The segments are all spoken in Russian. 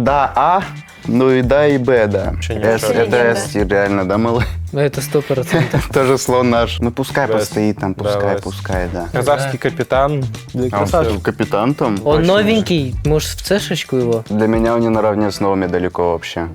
Да, А, ну и да, и Б, да. Вообще не С, важно. это С, реально, да, малый? Это 100%. Тоже слон наш. Ну пускай Вес. постоит там, Да, пускай, Вес. пускай, да. Казахский капитан. А он Красавчик. капитан там? Он Точно. новенький, может в цешечку его? Для меня он не наравне с новыми далеко вообще.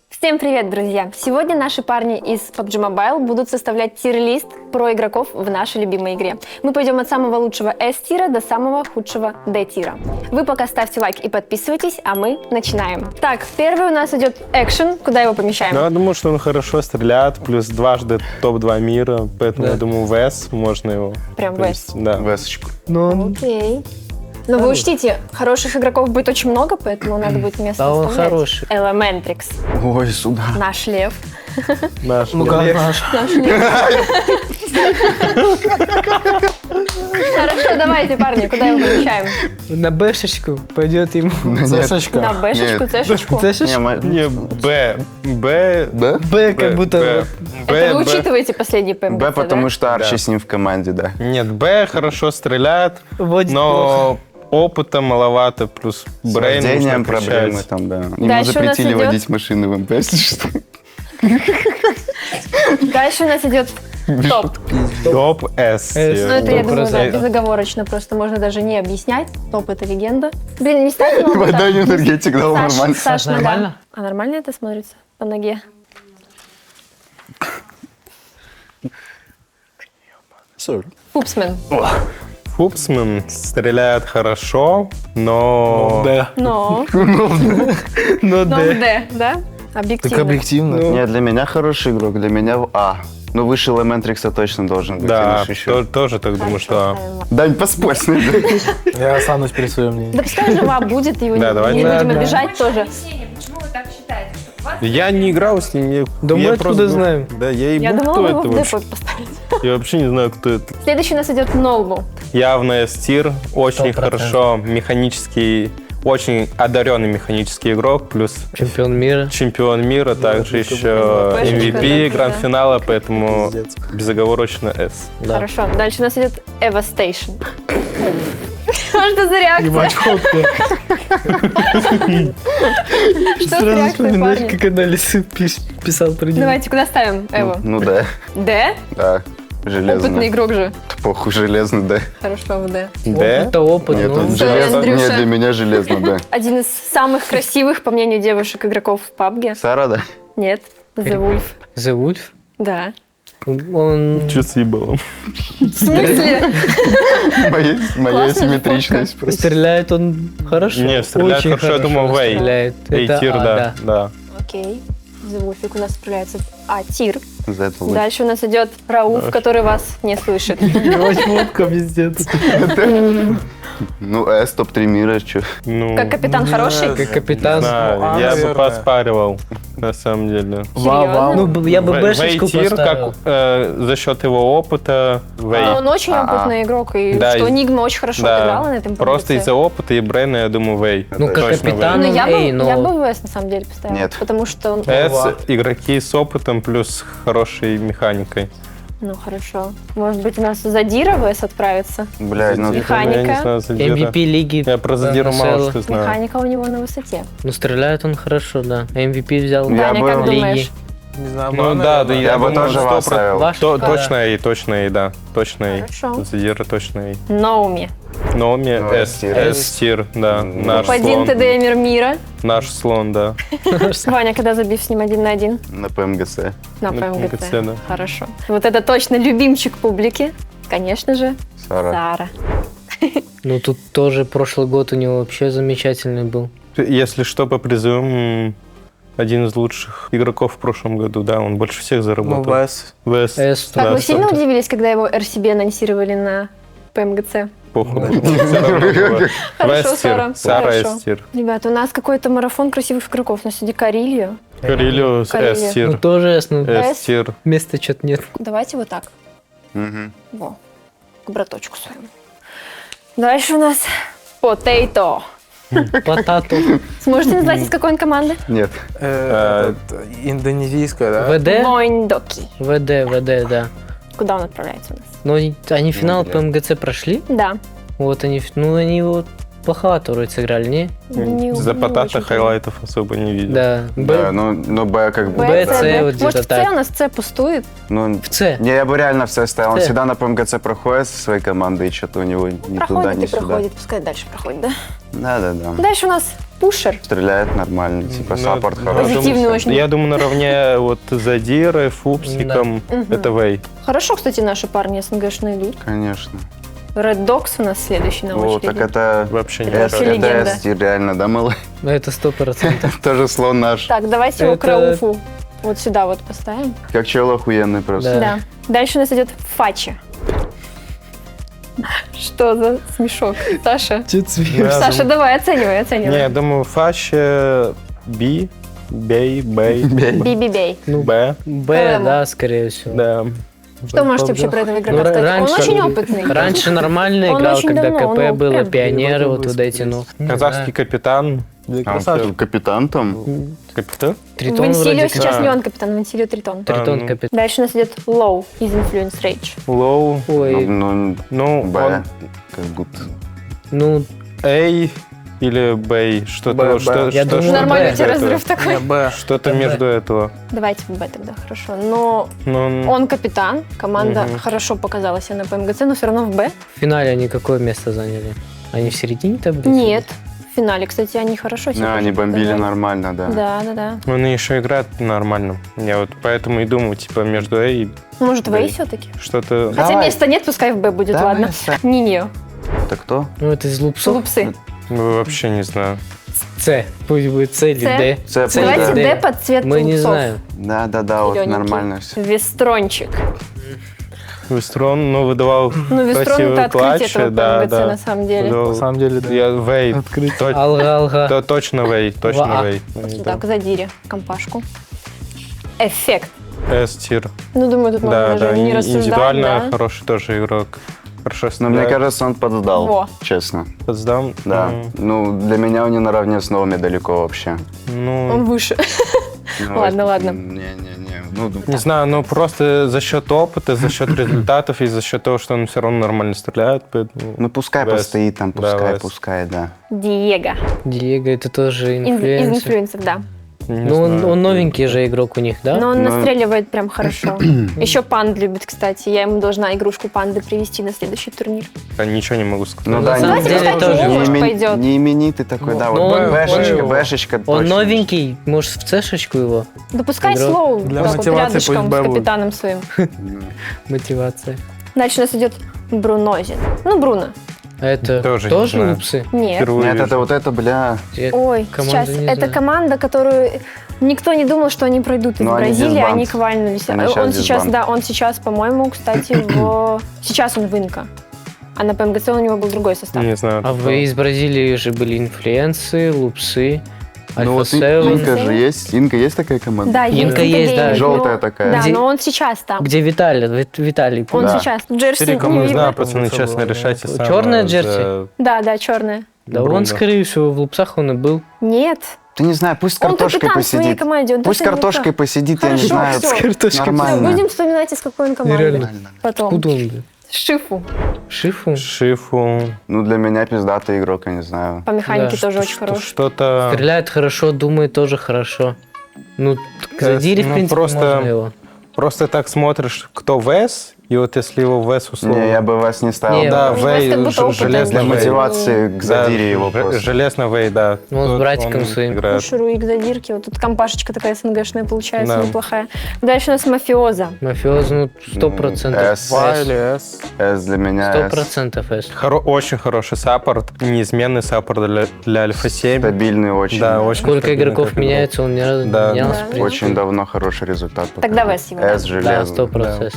Всем привет, друзья! Сегодня наши парни из PUBG Mobile будут составлять тир-лист про игроков в нашей любимой игре. Мы пойдем от самого лучшего S-тира до самого худшего D-тира. Вы пока ставьте лайк и подписывайтесь, а мы начинаем. Так, первый у нас идет экшен. Куда его помещаем? Ну, я думаю, что он хорошо стреляет, плюс дважды топ-2 мира, поэтому Да. я думаю, ВС можно его. Прям повести. Да. Весочку. Ну, Окей. Но вы учтите, хороших игроков будет очень много, поэтому надо будет место А он оставлять. хороший. Elementrix. Ой, сюда. Наш лев. Наш наш. Наш лев. Хорошо, давайте, парни, куда его помещаем? На бэшечку пойдет ему. Цешечка. На бэшечку, Нет. цешечку? Цешечку? Не, Б. Б. Да? Б как будто... Б. Это вы Б. учитываете последний ПМГ, Б, потому что Арчи Да. с ним в команде, да. Нет, Б хорошо стреляет, Водит но опыта маловато, плюс С брейн вождением нужно проблемы качать. там, да. Ему Дальше у нас запретили идет- водить машины в МП, если что. Дальше у нас идет топ. Топ С. Ну, Ну, это, я думаю, да, 100%. безоговорочно, просто можно даже не объяснять. Топ — это легенда. Блин, не ставь ногу Вода так. не энергетик, да, нормально. Саш, нога. нормально? А нормально это смотрится по ноге? Пупсмен. Фупсман стреляет хорошо, но... Но. Ну Но да. в Д, да? Объективно. объективно. Нет, для меня хороший игрок, для меня в А. Ну, выше Лементрикса точно должен быть. Да, или еще. тоже так думаю, что... Дань, поспорь с ним. Я останусь при своем мнении. Да пускай же ва будет, его Да, не давайте. будем Да, да. обижать тоже. Объяснение, почему вы так считаете, что у вас Я не играл с ним. Да мы откуда знаем? Да, я Я ебу, думала, кто вы это его в Д вообще. поставить. Я вообще не знаю, кто это. Следующий у нас идет Ноубл. Явно стир, очень 100%. хорошо механический, очень одаренный механический игрок, плюс Чемпион мира. чемпион мира, также еще Пэшечка, MVP да, гранд да. финала, поэтому Пиздец. безоговорочно S. Да. Хорошо. Дальше у нас идет Эвастейшн. Что за реакция? Ебать, ходка. Что с Сразу реакцией, вспоминаешь, парни? как анализ писал про него. Давайте, куда ставим Эву? Ну да, Д? да. Опытный Железный. игрок же. Похуй, железный, да. Хорошо, в Д. Д? Это опыт, Нет, ну. он Что, железный. Андрюша? Нет, для меня железный, да. Один из самых красивых, по мнению девушек, игроков в PUBG. Сара, да? Нет, The Wolf. The Wolf? Да. Он... Чё съебало? В смысле? Моя Классная симметричность просто. Стреляет он хорошо. Не, стреляет Очень хорошо, я думаю, Вэй. стреляет. Это Эй-тир, А, да, да. Окей. The Wolfик у нас справляется в А-тир. За это лучше. Дальше у нас идет Рауф, который вас не слышит. Ебать, водка, пиздец. Ну, С, топ-3 мира, чё. Ну, Как капитан хороший? Как капитан. знаю, А, я бы наверное. поспаривал, на самом деле. Серьезно? Ну, я бы бэшечку Вэй-тир, поставил. как за счет его опыта, Вэй. Но он очень опытный игрок, и Да, что и- Нигма очень хорошо отыграла на этом Просто позиции. из-за опыта и брейна, я думаю, Вэй. Ну, как Точно капитан, Ну, Вэй. я Эй, бы, но- я бы в С на самом деле поставила. Нет. Потому что он... S игроки с опытом плюс хорошей механикой. Ну, хорошо. Может быть, у нас Задира в С отправится? Блядь, ну... Механика. Я не знаю, Задира. MVP лиги. Я про Задиру Да, мало Марсело. что знаю. Механика у него на высоте. Ну, стреляет он хорошо, да. MVP взял. Я Даня, бы- как Лиги. думаешь? Не знаю, Ну Ба, да, да, наверное. Я бы думаю, тоже 100%. вас ставил. Ваш? То- Да. точно и, да. Точно и. Хорошо. Задира точно и. Ноуми. Номи Ну, S, S-тир. S-тир, да. Наш Топ-1 слон. ТДМер мира. Наш слон, да. Ваня, когда забив с ним 1 на 1? На ПМГЦ. На На ПМГЦ. ПМГЦ, да. Хорошо. Вот это точно любимчик публики. Конечно же, Сара. Сара. Ну, тут тоже прошлый год у него вообще замечательный был. Если что, по призывам, один из лучших игроков в прошлом году, да, он больше всех Ну, заработал. Вес. Вест, S, Так, да, вы сильно 100%. удивились, когда его RCB анонсировали на ПМГЦ? похуй. Всё равно было. Хорошо, Вестир, Сара. Сара Хорошо. Эстир. Ребята, у нас какой-то марафон красивых игроков. У нас сегодня Карильо. Карелиус Карелия. Ну, Эстир. тоже S, ну, Эстир. места что-то нет. Давайте вот так. Мгм. Во, к браточку своему. Дальше у нас Potato. Потату. Сможете назвать, из какой он команды? Нет. Индонезийская, да? ВД? Моиндоки. ВД, да. Куда он отправляется у нас? Но они финал блядь. ПМГЦ прошли? Да. Вот они вот плоховато вроде сыграли, не? Не- За не Потата очень. хайлайтов особо не видел. Да. Да, ну Б как бы... Б, да. С, вот Может, где-то в С так. у нас С пустует? Ну, В С. не, я бы реально в С ставил. Он С. всегда на ПМГЦ проходит со своей командой, и что-то у него ни туда, Проходит ни и сюда. проходит, пускай дальше проходит, да? Да. Дальше у нас пушер. Стреляет нормально, типа Ну, саппорт да. хороший. Позитивный всё. очень. Я думаю, наравне вот Задиры, Фупсиком, это Вей. Хорошо, кстати, наши парни СНГшные идут. Конечно. Red Dogs у нас следующий на О, очереди. так это... Вообще не Это С, вообще это легенда. С, реально, да, малый? Это 100%. Тоже слон наш. Так, давайте его к Это- Рауфу вот сюда вот поставим. Как чел охуенный просто. Да. Да. Дальше у нас идет Фачи. Что за смешок? Саша? Саша, давай, оценивай. Не, я думаю, Фаще, Би, Бей, Бей, Би-би-бей. Б, Б, да, скорее всего. да. Что можете вообще про этого игрока Ну, сказать? раньше- Он очень опытный. Раньше нормально Он играл, очень когда давно, КП ну, было, прям пионеры, готов вот был эти, ну. Казахский капитан. Да, А он красавчик. что, капитан там? Капитан? Тритон Венсилио вроде сейчас да. не он капитан, Венсилио Тритон. Тритон ну. капитан. Дальше у нас идет Лоу из Influence Rage. Лоу. Ой, Ну, Ну, Б, он как будто. ну, Эй или Бэй. Что-то Б, что, Б. Я что- думаю, что-то Нормальный между тебе этого. разрыв такой. Не, Б. Что-то Б. между этого. Давайте в Б тогда, хорошо. Но Ну, он капитан, команда Мгм. хорошо показала себя на ПМГЦ, но все равно в Б. в финале они какое место заняли? Они в середине таблицы? Нет. В финале, кстати, они хорошо себя Да, они бомбили показали. нормально, да. Да. он еще играет нормально. Я вот поэтому и думаю, типа, между Эй и Может, в Б. А все-таки? что-то... Хотя Давай. места нет, пускай в Б будет, Давай, ладно. Ниньо. Это кто? Ну, это из лупсов. Лупсы. Ну, вообще не знаю. С. Пусть будет С или С. Д. С, С или Давайте Д. Д под цвет Мы не лупсов. знаем. Да, вот Зелёненький. нормально все. Вестрончик. Вестрон, ну, выдавал Ну, Вестрон красивые это открытие клатчи, этого да, ПМГЦ да. на самом деле. Выдавал- На самом деле, да. Я Вей. Открыть. Алга. Точно Вей, точно Ва. Вей. Сюда, к задире, компашку. Эффект. С-тир. Ну, думаю, тут можно Да, даже да, не рассуждать, индивидуально да? хороший тоже игрок. Хорошо Но мне стреляет. кажется, он подсдал, Во. честно. Потсдам. Да. Ну, для меня он не наравне с новыми далеко вообще. Ну, Он выше. Ну, Ладно. Не. Ну, не знаю, ну просто за счет опыта, за счет результатов и за счет того, что он все равно нормально стреляет. Поэтому... ну пускай Вес. постоит там, Да, пускай, Вес. да. Диего. Диего, это тоже Из инфлюенсер. инфлюенсов, да. не Ну, знаю. он новенький же игрок у них, да? Но он Ну, настреливает прям хорошо. Еще панд любит, кстати. Я ему должна игрушку панды привезти на следующий турнир. Я ничего не могу сказать. Ну На да, самом не- деле кстати, тоже. может, пойдет. не именитый такой, да, Ну, вот он- Бэшечка Он точно. новенький, может, в цешечку его? Да пускай Игрок. Слоу Для так вот мотивации рядышком пусть с Б будет. капитаном своим. Мотивация. Дальше у нас идет Брунозин. Ну, Бруно. А это Тоже тоже, не знаю. лупсы? Нет. Впервые Нет, вижу. это вот это, бля. Ой, Команду сейчас. не Это знаю. команда, которую никто не думал, что они пройдут из Но они Бразилии, дисбанд. они квальнулись. Они щас Он сейчас, дисбанд. да, он сейчас, по-моему, кстати, сейчас он в Инка. А на ПМГЦ у него был другой состав. Не знаю. А вы из Бразилии же были инфлюенсы, лупсы, Ну вот Альфа-Севен. Инка же есть. Инка есть такая команда? Да, Инка есть, да. Желтая такая. Да, Где- но он сейчас там. Где Виталий? Виталий. Он Да. сейчас. Джерси. Кому не не- знаю, пацаны, Помнится, честно, было, решайте да. сами. Чёрная за джерси? Да, черная. Да Бруно. он, скорее всего, в лупсах он и был. Нет. Ты не знаю, пусть с Он картошкой капитан своей посидит. команды. Он Пусть точно не картошкой лупса. посидит, я не Хорошо, знаю. всё. Картошкой Нормально. Будем вспоминать, из какой он команды. Нереально. Потом. Откуда он был? Шифу. Шифу? Шифу. Ну, для меня пиздатый игрок, я не знаю. По механике Да, тоже очень хороший. Что-то... Стреляет хорошо, думает тоже хорошо. Ну, к Задире, в ну, принципе, просто- можно его. Просто так смотришь, кто ВЭС, и вот если его ВЭС условно... Не, я бы вас не ставил. Не, Да, у него Вэй, как будто опыта железный Для нет. Вэй. мотивации к задире его просто. Железно Вэй, да. Ну, он с Тут братиком он своим. играет. Пушеру и к задирке. Вот тут компашечка такая СНГшная получается, Да. неплохая. Дальше у нас мафиоза. Мафиоз, ну, 100%. С. Два или С. С для меня. 100% С. Очень хороший саппорт, неизменный саппорт для Альфа-7. Стабильный очень. Да, очень Сколько стабильный игроков как игрок. меняется, он ни разу не Да. менялся, Да. в принципе. Очень давно хороший результат. Тогда показывает. Вес его, да? С Да, железный. 100%.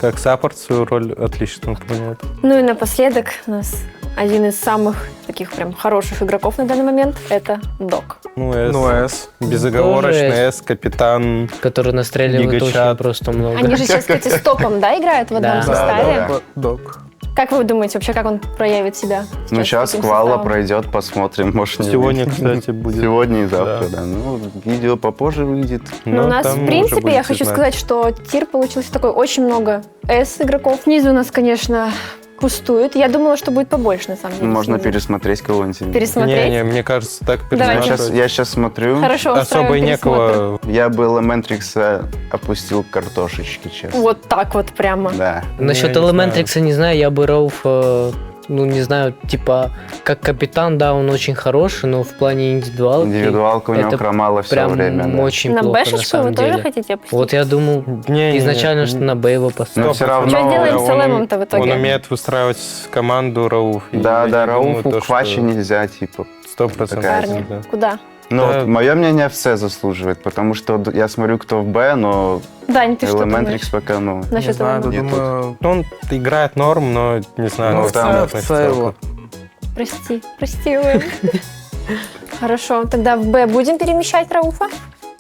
Как саппорт свою роль отлично выполняет. Ну и напоследок у нас один из самых таких прям хороших игроков на данный момент – это Док. Ну, С. Ну, С. Безоговорочно Тоже С, капитан. Который настреливает Гигачат. очень просто много. Они же сейчас, кстати, с топом, да, играют в одном Да. составе? Да. Док. Как вы думаете вообще, как он проявит себя? Ну, с сейчас таким Квала составом? пройдет, посмотрим. Может, не Сегодня, выйдет. кстати, будет. Сегодня и завтра, Да. да. Ну, видео попозже выйдет. Ну, у нас, там в уже принципе, я будете хочу знать. сказать, что тир получился такой очень много С игроков. Снизу у нас, конечно, пустует. Я думала, что будет побольше, на самом деле. Можно снизу. пересмотреть кого-нибудь. Пересмотреть? Не, мне кажется, так Давайте. пересматривать Я сейчас смотрю. Хорошо, особо устраиваем и пересмотр. некого. Я бы Elementrix опустил картошечки, честно. Вот так вот прямо. Да. Насчет не Elementrix, не знаю, я бы Рауфа, ну, не знаю, типа, как капитан, да, он очень хороший, но в плане индивидуалки Индивидуалка у него это хромала все прям время. Да. очень На плохо, на бэшечку самом вы тоже деле. хотите опустить? Вот я думал Не, изначально, что на Б его поставить. Но все равно... Что сделаем с он Элемом-то в итоге? Он умеет выстраивать команду Рауф. и Да, я да, не думаю, Рауфу то, к Фаче что нельзя, типа. 100%. Парни, да. куда? Ну, Да. вот мое мнение в С заслуживает, потому что я смотрю, кто в Б, но Дань, ты что думаешь Elementrix пока, ну... Не насчет знаю, Элема? Не думаю... Он играет норм, но не знаю, Ну, как там сам в относится. С его. Прости, Элем. Хорошо, тогда в Б будем перемещать Рауфа?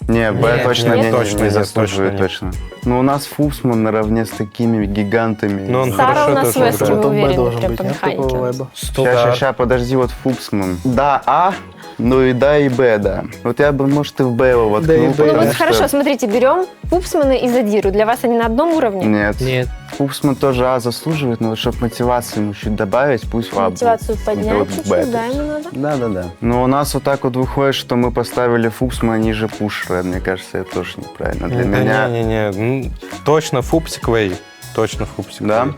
Не, Б Нет, точно нет, не, точно не нет, заслуживает, точно точно. Ну, у нас Фусман наравне с такими гигантами. Ну, он Сара хорошо у нас тоже в Эске, играет. вы Тут Б уверены, должен прям быть, по нет механике. такого у нас? вайба? Сейчас, подожди, вот Фуксман. Да, А, ну и да, и Б, да. Вот я бы, может, и в Б его воткнул, Да и Б. Ну потому вот что- хорошо, смотрите, берем Пупсмана и Задиру. Для вас они на одном уровне? Нет. Нет. Фуксман тоже А заслуживает, но чтобы мотивацию ему чуть добавить, пусть в А будет. Мотивацию поднять Вот в чуть-чуть, Б, да, то есть. ему надо? Да. Но у нас вот так вот выходит, что мы поставили Фуксмана ниже Пушера. Мне кажется, это тоже неправильно. Для меня... Не-не-не, ну, точно Фупсик Вей. Точно Фупсик Да? Вей.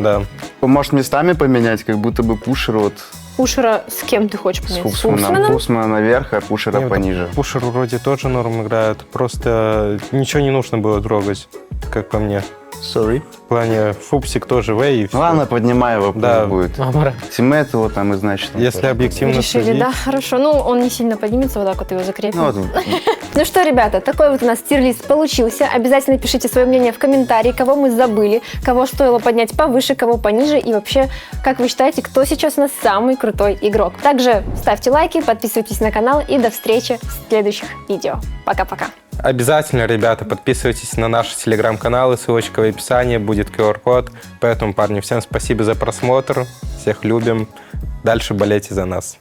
Да. Может, местами поменять, как будто бы Пушер вот Пушера с кем ты хочешь с поменять? Фуксманом. Фуксмана наверх, а Пушера Не, пониже. Пушер вроде тоже норм играет, просто ничего не нужно было трогать, как по мне. Sorry. В плане Фупсик тоже Вей. и всё. Ладно, поднимай его, пусть Да. будет. Амара. Тиммейт его там и значит. он Если тоже объективно Решили, судить, да, хорошо. Ну, он не сильно поднимется, вот так вот его закрепим. Ну, вот, Ну что, ребята, такой вот у нас тир-лист получился. Обязательно пишите свое мнение в комментарии, кого мы забыли, кого стоило поднять повыше, кого пониже. И вообще, как вы считаете, кто сейчас у нас самый крутой игрок? Также ставьте лайки, подписывайтесь на канал и до встречи в следующих видео. Пока-пока. обязательно, ребята, подписывайтесь на наши телеграм-каналы, ссылочка в описании, будет QR-код. Поэтому, парни, всем спасибо за просмотр, всех любим. Дальше болейте за нас.